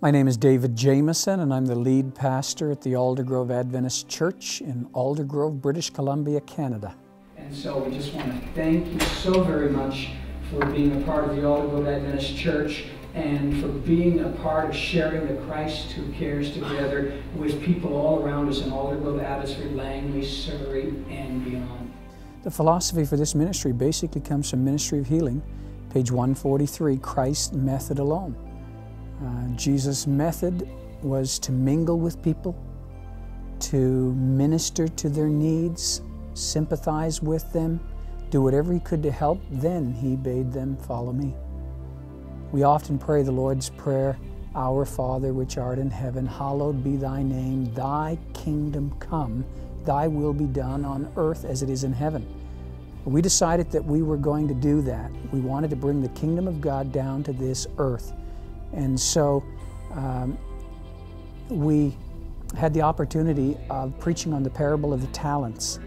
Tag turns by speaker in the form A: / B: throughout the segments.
A: My name is David Jameson, and I'm the lead pastor at the Aldergrove Adventist Church in Aldergrove, British Columbia, Canada.
B: And so we just want to thank you so very much for being a part of the Aldergrove Adventist Church and for being a part of sharing the Christ Who Cares together with people all around us in Aldergrove, Abbotsford, Langley, Surrey, and beyond.
A: The philosophy for this ministry basically comes from Ministry of Healing, page 143, Christ's Method Alone. Jesus' method was to mingle with people, to minister to their needs, sympathize with them, do whatever he could to help. Then he bade them follow me. We often pray the Lord's Prayer, Our Father which art in heaven, hallowed be thy name, thy kingdom come, thy will be done on earth as it is in heaven. We decided that we were going to do that. We wanted to bring the kingdom of God down to this earth. And so we had the opportunity of preaching on the parable of the talents.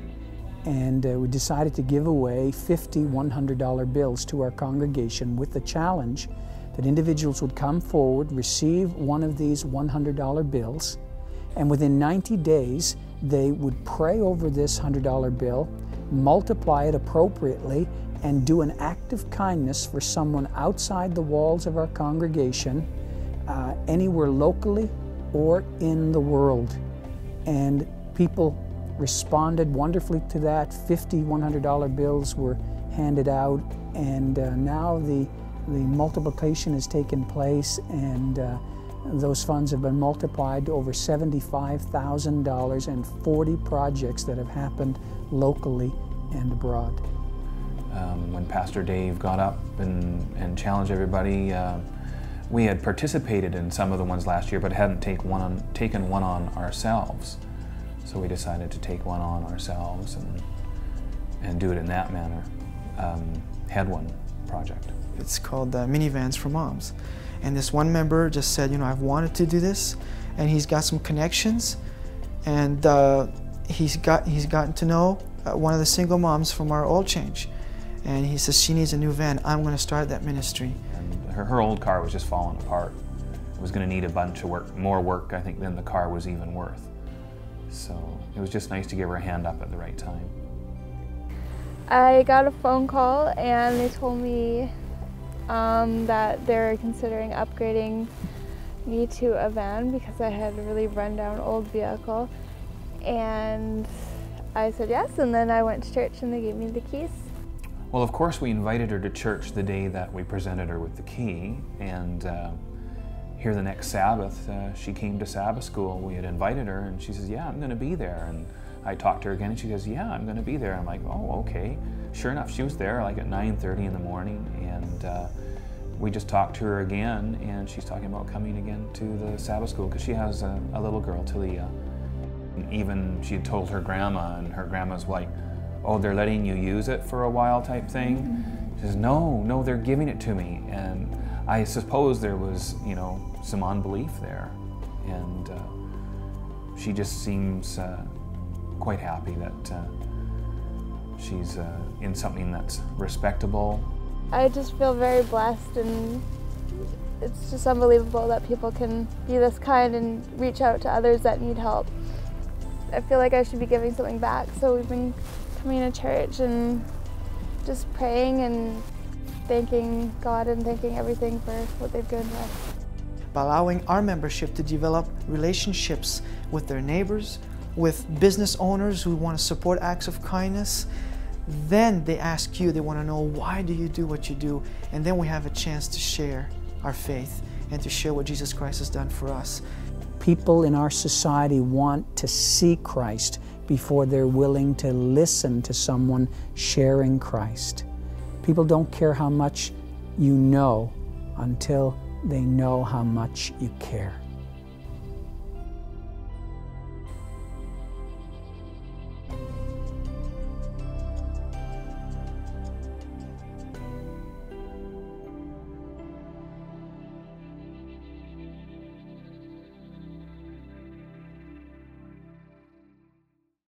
A: And we decided to give away 50 $100 bills to our congregation with the challenge that individuals would come forward, receive one of these $100 bills, and within 90 days they would pray over this $100 bill, multiply it appropriately, and do an act of kindness for someone outside the walls of our congregation, anywhere locally or in the world. And people responded wonderfully to that. 50 $100 bills were handed out, and now the multiplication has taken place, and those funds have been multiplied to over $75,000 and 40 projects that have happened locally and abroad.
C: When Pastor Dave got up and challenged everybody, we had participated in some of the ones last year, but hadn't taken one on ourselves. So we decided to take one on ourselves and do it in that manner. Had one project.
D: It's called Minivans for Moms. And this one member just said, you know, I've wanted to do this, and he's got some connections, and he's gotten to know one of the single moms from our oil change. And he says, she needs a new van. I'm going to start that ministry.
C: And her old car was just falling apart. It was going to need a bunch of work, more work, I think, than the car was even worth. So it was just nice to give her a hand up at the right time.
E: I got a phone call and they told me that they're considering upgrading me to a van because I had a really run-down old vehicle. And I said yes, and then I went to church and they gave me the keys.
C: Well, of course, we invited her to church the day that we presented her with the key, and here the next Sabbath, she came to Sabbath school. We had invited her, and she says, yeah, I'm going to be there. And I talked to her again, and she goes, yeah, I'm going to be there. I'm like, oh, okay. Sure enough, she was there like at 9:30 in the morning, and we just talked to her again, and she's talking about coming again to the Sabbath school because she has a little girl, Talia. Even she had told her grandma, and her grandma's like, oh, they're letting you use it for a while type thing? She says, no, they're giving it to me. And I suppose there was, you know, some unbelief there. And she just seems quite happy that she's in something that's respectable.
E: I just feel very blessed, and it's just unbelievable that people can be this kind and reach out to others that need help. I feel like I should be giving something back, so we've been coming to church and just praying and thanking God and thanking everything for what they've given to us.
D: By allowing our membership to develop relationships with their neighbors, with business owners who want to support acts of kindness, then they ask you, they want to know, why do you do what you do? And then we have a chance to share our faith and to share what Jesus Christ has done for us.
A: People in our society want to see Christ before they're willing to listen to someone sharing Christ. People don't care how much you know until they know how much you care.